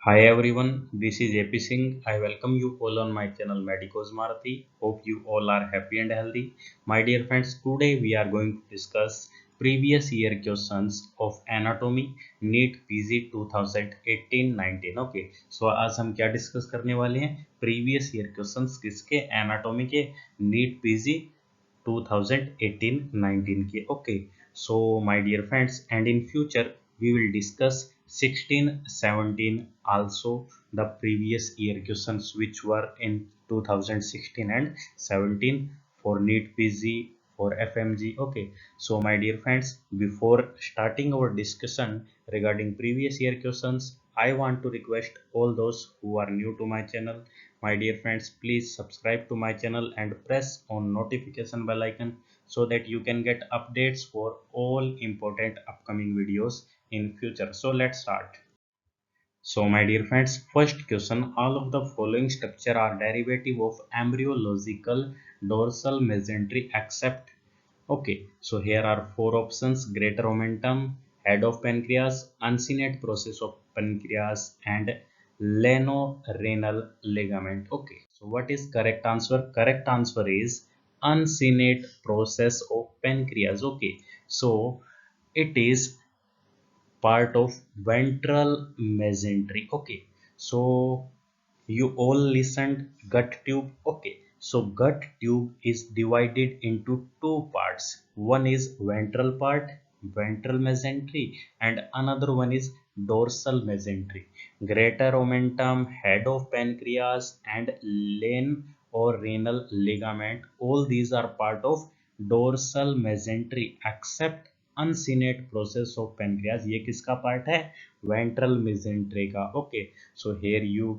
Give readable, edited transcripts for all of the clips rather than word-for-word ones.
Hi everyone, this is SINGH. I welcome you all on my channel Medico's Maharathi. Hope you all are happy and healthy. My dear friends, today we are going to discuss previous year questions of anatomy NEET PG 2018-19. Okay, so आज हम क्या discuss करने वाले हैं? Previous year questions किसके? Anatomy के NEET PG 2018-19 के. Okay, so my dear friends, and in future we will discuss 16-17 also the previous year questions which were in 2016 and 17 for NEET PG for FMG. Okay, so my dear friends, before starting our discussion regarding previous year questions, I want to request all those who are new to my channel, my dear friends, please subscribe to my channel and press on notification bell icon so that you can get updates for all important upcoming videos in future. So let's start. So my dear friends, first question, all of the following structure are derivative of embryological dorsal mesentery except. Okay, so here are four options: greater omentum, head of pancreas, uncinate process of pancreas, and leno-renal ligament. Okay, so what is correct answer? Correct answer is uncinate process of pancreas. Okay, so it is part of ventral mesentery. Okay, so you all listened gut tube. Okay, so gut tube is divided into two parts. One is ventral part, ventral mesentery, and another one is dorsal mesentery. Greater omentum, head of pancreas, and lane or renal ligament, all these are part of dorsal mesentery except uncinate process of pancreas. ये किसका part है? Ventral mesentery का. Okay, so here you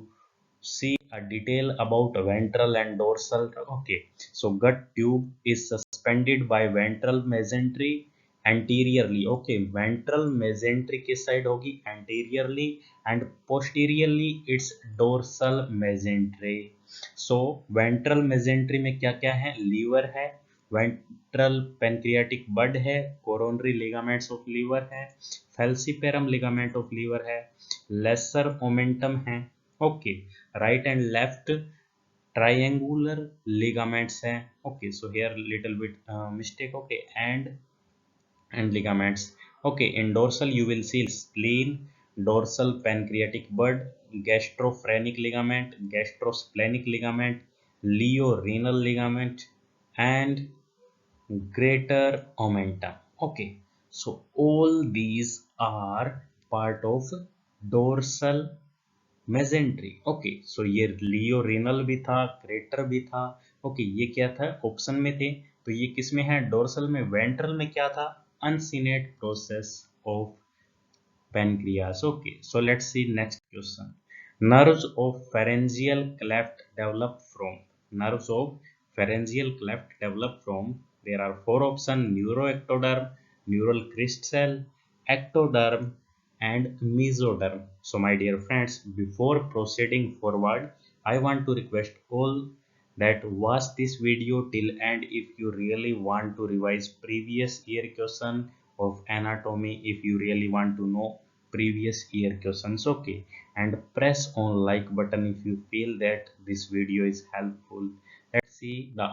see a detail about ventral and dorsal. Okay, so gut tube is suspended by ventral mesentery anteriorly. Okay, ventral mesentery किस side होगी? anteriorly, and posteriorly its dorsal mesentery. so ventral mesentery में क्या क्या है? Liver है, ventral pancreatic बड है, coronary ligaments of liver है, falciparum ligament of liver है, लेसर ओमेंटम है. Okay, right and left triangular ligaments hai. Okay, so here little bit mistake. Okay, and ligaments. Okay, in dorsal you will see spleen, dorsal pancreatic bud, gastrophrenic ligament, gastrosplenic ligament, leorenal ligament, and greater omentum. Okay, so all these are part of dorsal mesentery. Okay, so ये लियो renal भी था, greater भी था. Okay, ये क्या था? Option में थे. तो ये किस में है? डोर्सल में. वेंट्रल में क्या था? Uncinate process of pancreas. Okay, so let's see next question. Nerves of pharyngeal cleft develop from. Nerves of pharyngeal cleft develop from. There are four options: neuroectoderm, neural crest cell, ectoderm, and mesoderm. So my dear friends, before proceeding forward, I want to request all that watch this video till end if you really want to revise previous year question of anatomy, if you really want to know previous year questions. Okay, and press on like button if you feel that this video is helpful. Let's see the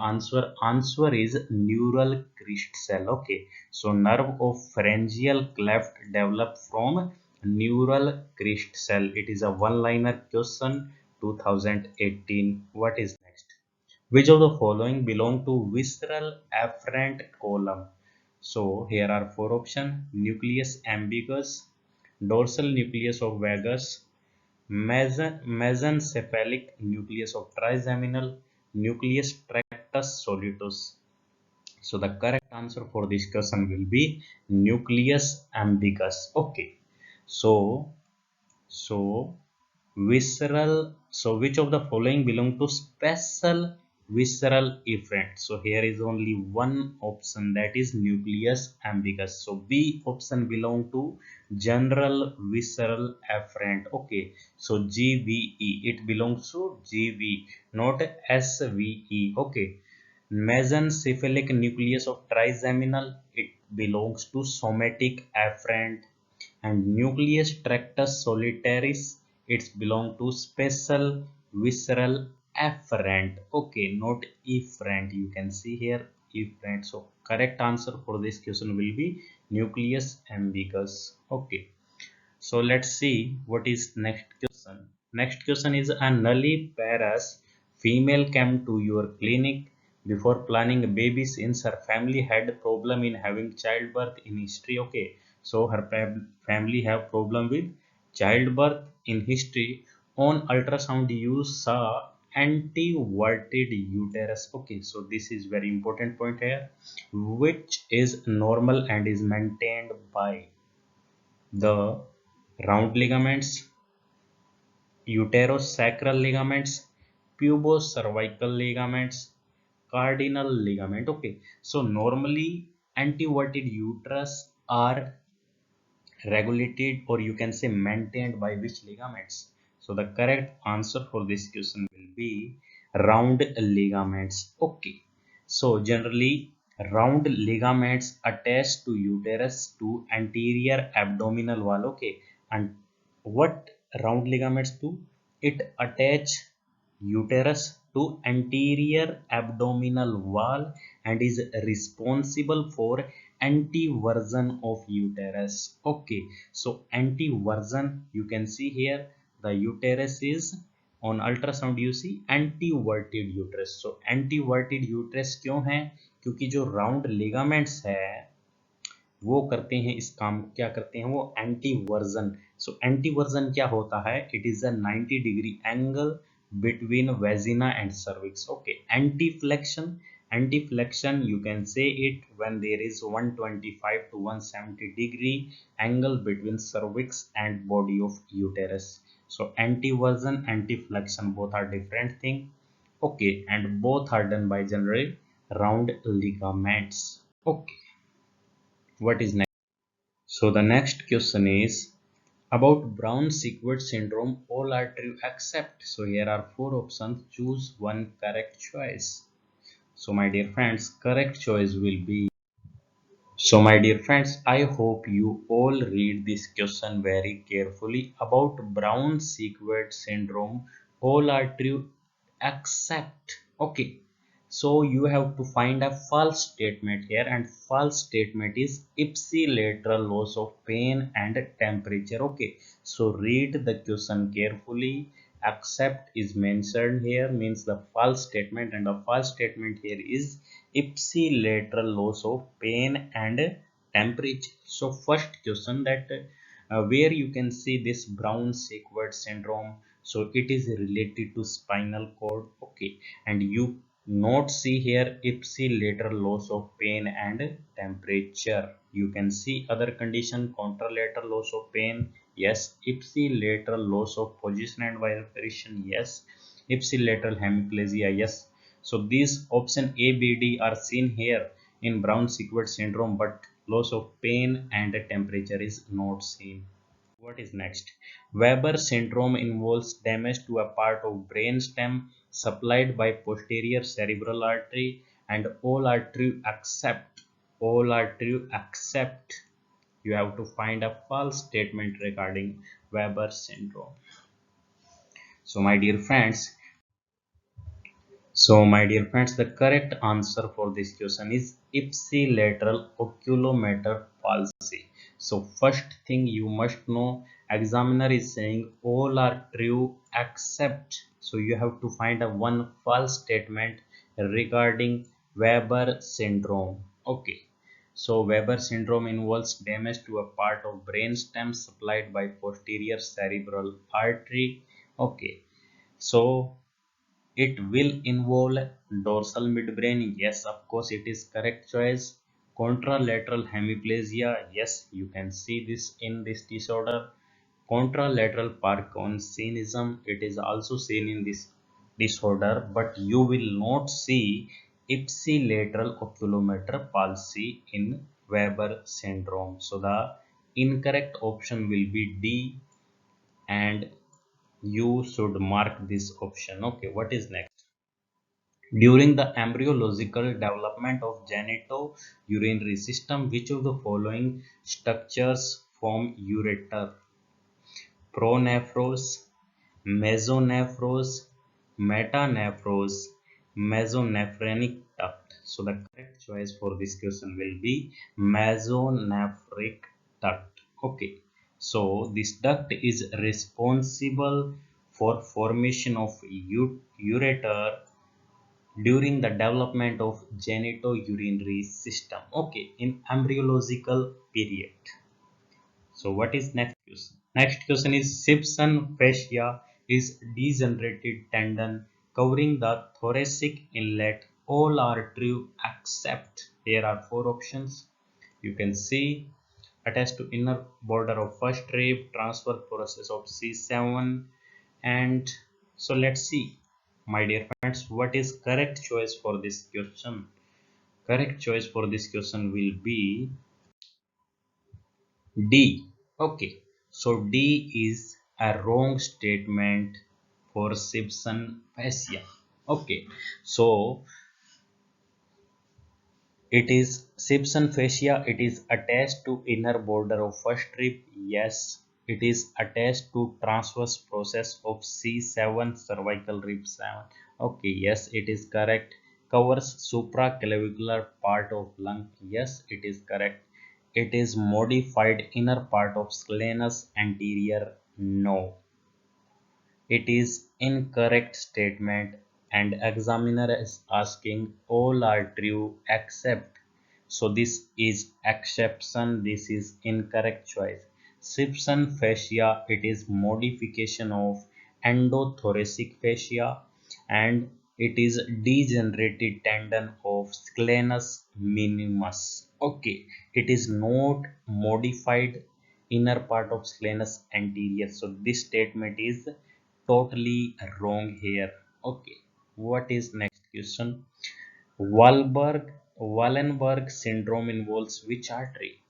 answer is neural crest cell. Okay, so nerve of pharyngeal cleft develop from neural crest cell. It is a one liner question 2018. What is next? Which of the following belong to visceral afferent column? So here are four options: nucleus ambiguous, dorsal nucleus of vagus, mesencephalic nucleus of trigeminal, nucleus tractus solitus. So the correct answer for this question will be nucleus ambiguous. Okay, so so visceral. So which of the following belong to special visceral efferent? So here is only one option, that is nucleus ambiguous. So B option belong to general visceral afferent. Okay, so GVE, it belongs to GV, not SVE. Okay, mesencephalic nucleus of trigeminal, it belongs to somatic afferent, and nucleus tractus solitaris, It's belong to special visceral afferent. Okay, not efferent. You can see here efferent. So correct answer for this question will be nucleus ambiguus. Okay. So let's see what is next question. Next question is a nulliparous female came to your clinic before planning a baby since her family had problem in having childbirth in history. Okay, so her family have problem with childbirth in history. On ultrasound you saw anteverted uterus. Okay, so this is very important point here, which is normal and is maintained by the round ligaments, uterosacral ligaments, pubocervical ligaments, cardinal ligament. Okay, so normally anteverted uterus are regulated, or you can say maintained, by which ligaments? So the correct answer for this question will be round ligaments. Okay, so generally round ligaments attach to uterus to anterior abdominal wall. Okay, and what round ligaments do? It attach uterus to anterior abdominal wall and is responsible for anteversion of uterus. Okay, so anteversion, you can see here the uterus is, on ultrasound you see anteverted uterus. So anteverted uterus क्यों है? क्योंकि जो round ligaments है वो करते हैं इस काम, क्या करते हैं वो? Anti version. So anti version क्या होता है? It is a 90 degree angle between vagina and cervix. Okay, anti flexion you can say it when there is 125 to 170 degree angle between cervix and body of uterus. So anti-version, anti-flexion, both are different thing. Okay, and both are done by generally round ligaments. Okay, what is next? So the next question is about Brown Sequard syndrome. All are true except. So here are four options. Choose one correct choice. So my dear friends, correct choice will be. So my dear friends, I hope you all read this question very carefully. About Brown Sequard syndrome, all are true except. Okay, so you have to find a false statement here, and false statement is ipsilateral loss of pain and temperature. Okay, so read the question carefully. Except is mentioned here, means the false statement, and the false statement here is ipsilateral loss of pain and temperature. So first question that where you can see this Brown Sequard syndrome, so it is related to spinal cord. Okay, and you not see here ipsilateral loss of pain and temperature. You can see other condition, contralateral loss of pain, yes. Ipsilateral loss of position and vibration, yes. Ipsilateral hemiplegia, yes. So these option A, B, D are seen here in Brown Sequard syndrome, but loss of pain and temperature is not seen. What is next? Weber syndrome involves damage to a part of brainstem supplied by posterior cerebral artery, and all are true except. All are true except. You have to find a false statement regarding Weber syndrome. So my dear friends, the correct answer for this question is ipsilateral oculomotor palsy. So first thing you must know, examiner is saying all are true except. So you have to find a one false statement regarding Weber syndrome. Okay. So Weber syndrome involves damage to a part of brainstem supplied by posterior cerebral artery. Okay. So it will involve dorsal midbrain. Yes, of course, it is correct choice. Contralateral hemiplegia. Yes, you can see this in this disorder. Contralateral Parkinsonism. It is also seen in this disorder, but you will not see ipsilateral oculomotor palsy in Weber syndrome. So the incorrect option will be D, and you should mark this option. Okay, what is next? During the embryological development of genitourinary system, which of the following structures form ureter? Pronephros, mesonephros, metanephros, mesonephrenic duct. So the correct choice for this question will be mesonephric duct. Okay. So this duct is responsible for formation of ureter during the development of genitourinary system. Okay, in embryological period. So what is next question? Next question is Simpson fascia is degenerated tendon covering the thoracic inlet all artery except here are four options. You can see attached to inner border of first rib, transfer process of C7 and so let's see my dear friends what is correct choice for this question. Correct choice for this question will be D. Okay, so D is a wrong statement for Simpson fascia. Okay, so it is Simpson fascia. It is attached to inner border of first rib. Yes, it is attached to transverse process of C7 cervical rib 7. Okay, yes, it is correct. Covers supraclavicular part of lung. Yes, it is correct. It is modified inner part of scalenus anterior. No, it is incorrect statement and examiner is asking all are true except. So this is exception. This is incorrect choice. Simpson fascia it is modification of endothoracic fascia and it is degenerated tendon of scalenus minimus. Okay, it is not modified inner part of scalenus anterior. So this statement is totally wrong here. Okay, what is next question? Wallenberg syndrome involves which artery?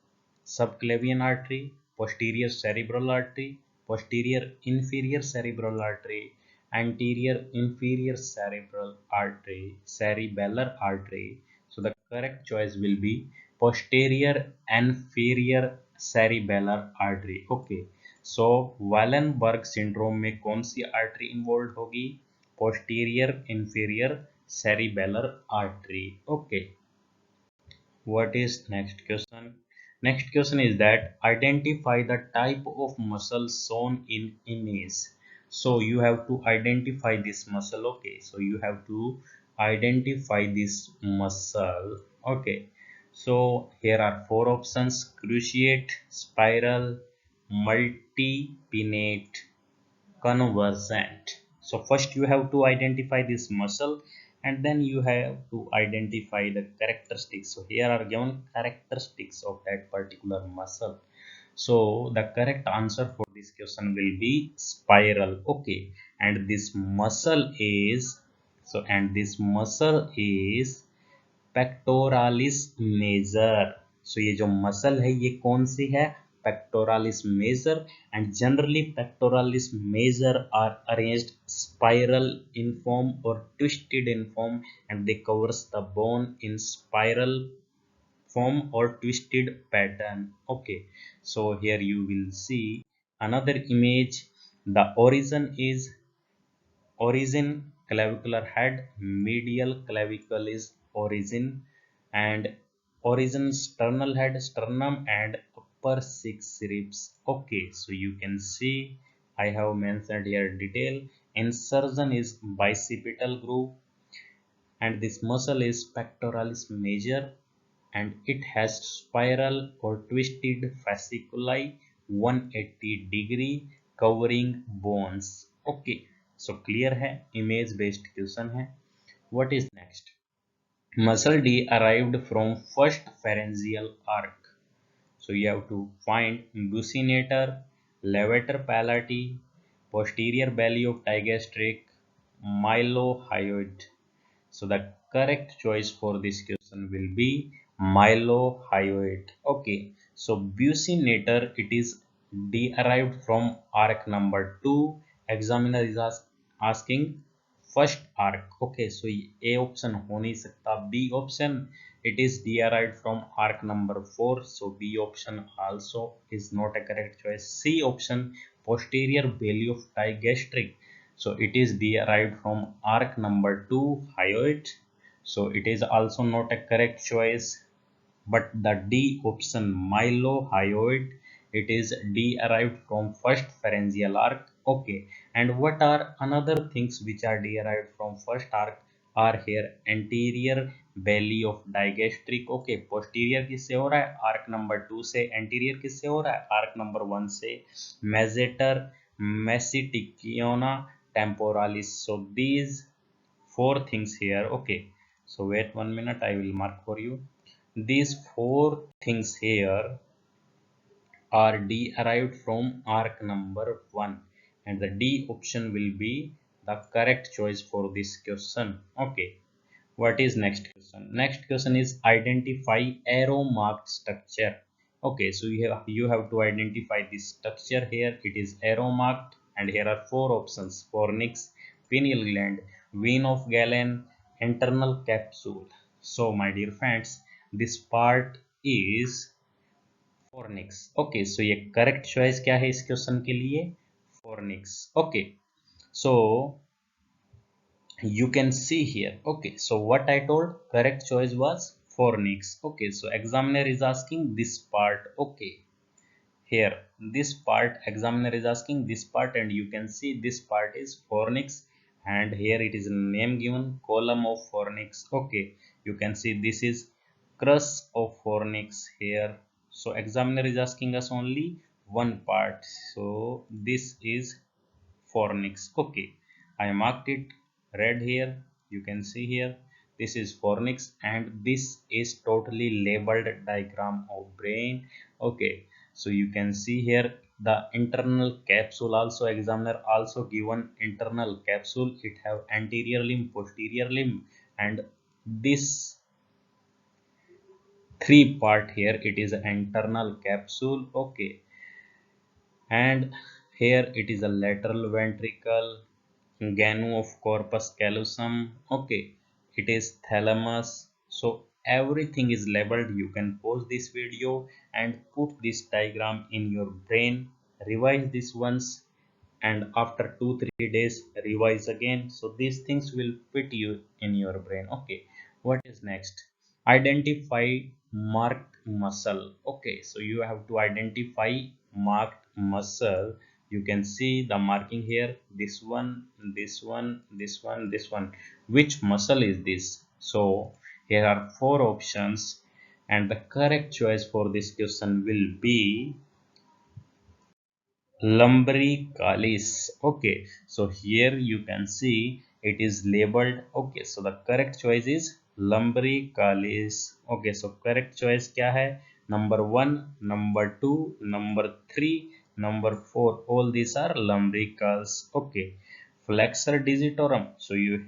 Subclavian artery, posterior cerebral artery, posterior inferior cerebral artery, anterior inferior cerebral artery, cerebellar artery. So the correct choice will be posterior inferior cerebellar artery. Okay. So Wallenberg syndrome में कौन सी artery involve होगी? Posterior inferior cerebellar artery. Okay. What is next question? Next question is that identify the type of muscle shown in image. So you have to identify this muscle. Okay, so you have to identify this muscle. Okay, so here are four options: cruciate, spiral, multipinate, convergent. So first you have to identify this muscle and then you have to identify the characteristics. So here are given characteristics of that particular muscle. So the correct answer for this question will be spiral. Okay, and this muscle is this muscle is pectoralis major. So ये जो muscle है ये कौन सी है? Pectoralis major. And generally pectoralis major are arranged spiral in form और twisted in form and they covers the bone in spiral form or twisted pattern. Okay, so here you will see another image. The origin clavicular head, medial clavicle is origin, and origin sternal head, sternum and upper six ribs. Okay, so you can see I have mentioned here detail. Insertion is bicipital groove and this muscle is pectoralis major and it has spiral or twisted fasciculi 180-degree covering bones. Okay, so clear है, image based question है. What is next? Muscle derived from first pharyngeal arc. So you have to find buccinator, levator palati, posterior belly of digastric, mylohyoid. So the correct choice for this question will be mylohyoid. Okay, so buccinator it is derived from arc number 2. Examiner is asking first arc. Okay, so A option हो नहीं सकता. B option it is derived from arc number 4. So B option also is not a correct choice. C option posterior belly of digastric. So it is derived from arc number 2 hyoid. So it is also not a correct choice, but the D option mylohyoid, it is derived from first pharyngeal arc. Okay, and what are another things which are derived from first arc are here anterior belly of digastric. Okay, posterior किससे हो रहा है arc number 2 से, anterior किससे हो रहा है arc number 1 से, masseter mesenteric temporalis. So these four things here. Okay, so wait 1 minute, I will mark for you. These four things here are derived from arc number 1, and the D option will be the correct choice for this question. Okay, what is next question? Next question is identify arrow marked structure. Okay, so you have to identify this structure here. It is arrow marked, and here are four options: fornix, pineal gland, vein of Galen, internal capsule. So my dear friends, this part is fornix. Okay, so ये correct choice क्या है इस question के लिए? Fornix. Okay, so you can see here. Okay, so what I told, correct choice was fornix. Okay, so examiner is asking this part. Okay, here this part examiner is asking this part, and you can see this part is fornix, and here it is a name given, column of fornix. Okay, you can see this is crus of fornix here. So examiner is asking us only one part, so this is fornix. Okay, I marked it red here. You can see here this is fornix, and this is totally labeled diagram of brain. Okay, so you can see here the internal capsule also, examiner also given internal capsule. It have anterior limb, posterior limb, and this three part here, it is an internal capsule. Okay, and here it is a lateral ventricle, ganu of corpus callosum. Okay, it is thalamus. So everything is labeled. You can pause this video and put this diagram in your brain, revise this once, and after 2 3 days revise again, so these things will fit you in your brain. Okay, what is next? Identify marked muscle. Okay, so you have to identify marked muscle. You can see the marking here, this one, this one, this one, this one. Which muscle is this? So here are four options, and the correct choice for this question will be lumbricalis. Okay, so here you can see it is labeled. Okay, so the correct choice is lumbricalis. Okay, so correct choice क्या है? Number 1, number 2, number 3, number 4, all these are lumbricals. Okay, flexor digitorum. So you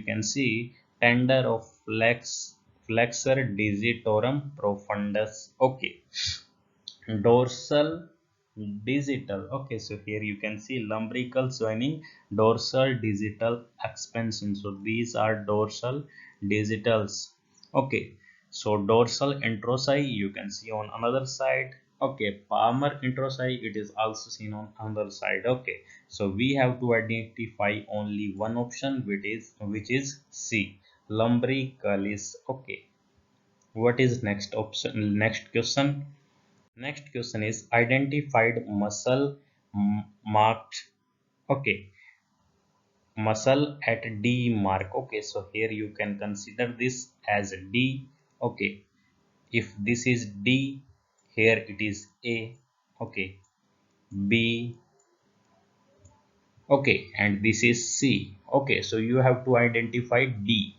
can see tender of flexor digitorum profundus. Okay, dorsal digital. Okay, so here you can see lumbrical joining dorsal digital expansion. So these are dorsal digitals. Okay, so dorsal introsi you can see on another side. Okay, palmar introsi, it is also seen on another side. Okay, so we have to identify only one option, which is C, lumbricalis. Okay, what is next option? Next question. Next question is identified muscle marked. Okay, muscle at D mark. Okay, so here you can consider this as D. Okay, if this is D, here it is A. Okay, B. Okay, and this is C. Okay, so you have to identify D.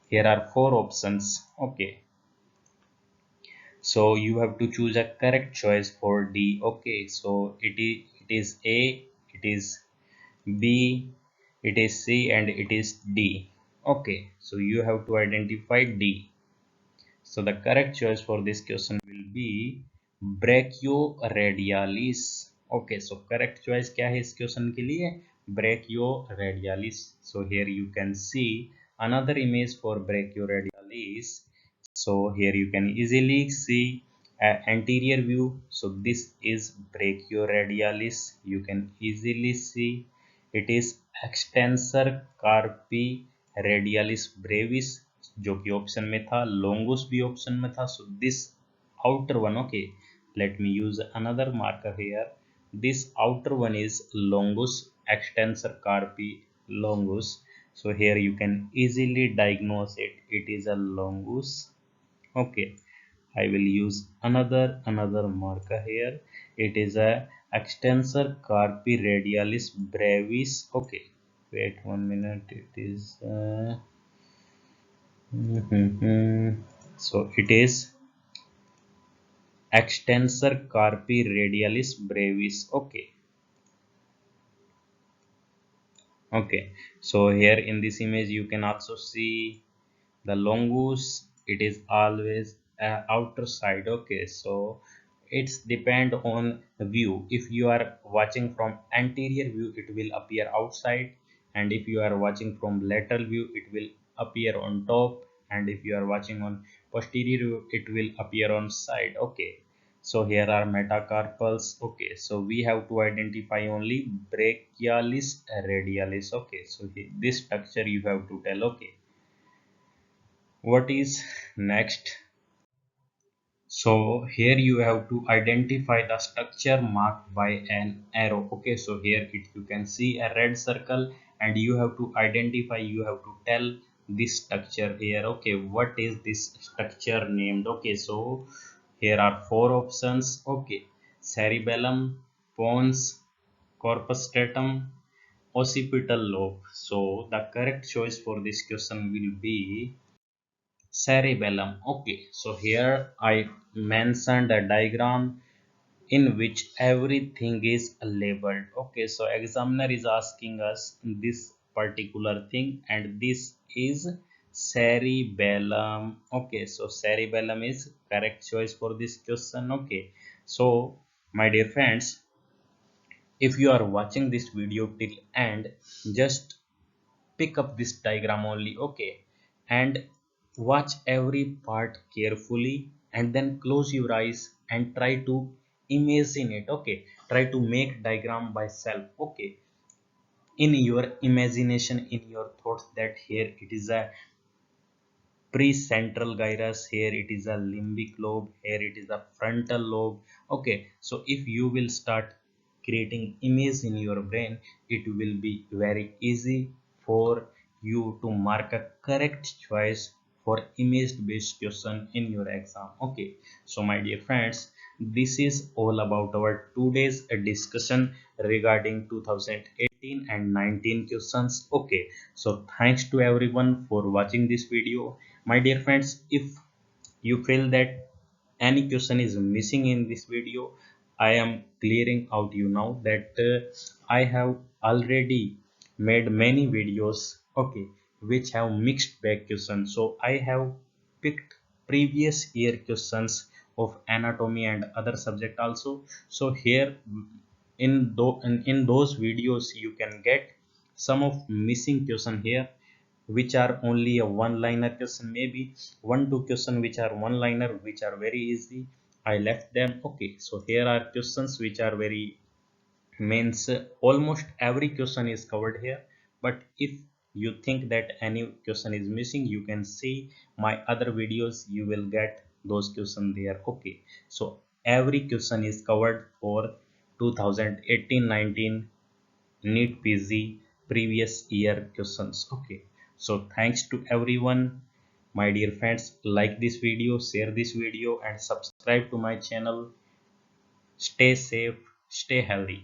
Here are four options. Okay, so you have to choose a correct choice for D. Okay, so it is A, it is B, it is C, and it is D. Okay, so you have to identify D. So the correct choice for this question will be brachioradialis. Okay, so correct choice क्या है इस question के लिए? Brachioradialis. So here you can see another image for brachioradialis. So here you can easily see Anterior view, so this is brachioradialis. You can easily see it is extensor carpi radialis brevis, जो कि option में था. longus भी option में था. So this outer one, okay, let me use another marker here. This outer one is longus, extensor carpi longus. So here you can easily diagnose it. It is a longus. Okay, I will use another marker here. It is a extensor carpi radialis brevis. Okay, wait 1 minute. It is so it is extensor carpi radialis brevis. Okay, okay. So here in this image you can also see the longus. It is always outer side. Okay, so it's depend on the view. If you are watching from anterior view, it will appear outside, and if you are watching from lateral view, it will appear on top, and if you are watching on posterior view, it will appear on side. Okay, so here are metacarpals. Okay, so we have to identify only brachialis radialis. Okay, so this structure you have to tell. Okay, what is next? So here you have to identify the structure marked by an arrow. Okay, so here you can see a red circle, and you have to identify, you have to tell this structure here. Okay, what is this structure named? Okay, so here are four options. Okay, cerebellum, pons, corpus stratum, occipital lobe. So the correct choice for this question will be cerebellum. Okay, so here I mentioned a diagram in which everything is labeled. Okay, so examiner is asking us this particular thing, and this is cerebellum. Okay, so cerebellum is correct choice for this question. Okay, so my dear friends, if you are watching this video till end, just pick up this diagram only. Okay, and watch every part carefully, and then close your eyes and try to imagine it. Okay, try to make diagram by self. Okay, in your imagination, in your thoughts, that here it is a precentral gyrus, here it is a limbic lobe, here it is a frontal lobe. Okay, so if you will start creating image in your brain, it will be very easy for you to mark a correct choice for image based question in your exam. Okay, so my dear friends, this is all about our today's discussion regarding 2018 and 19 questions. Okay, so thanks to everyone for watching this video. My dear friends, if you feel that any question is missing in this video, I am clearing out you now that I have already made many videos, okay, which have mixed bag questions. So I have picked previous year questions of anatomy and other subject also. So here in those videos you can get some of missing question here, which are only a one liner question, maybe one two question which are one liner, which are very easy. I left them. Okay, so here are questions which are very means almost every question is covered here. But if you think that any question is missing, you can see my other videos, you will get those questions there. Okay, so every question is covered for 2018-19 Neet Pg previous year questions. Okay, so thanks to everyone. My dear friends, like this video, share this video, and subscribe to my channel. Stay safe, stay healthy.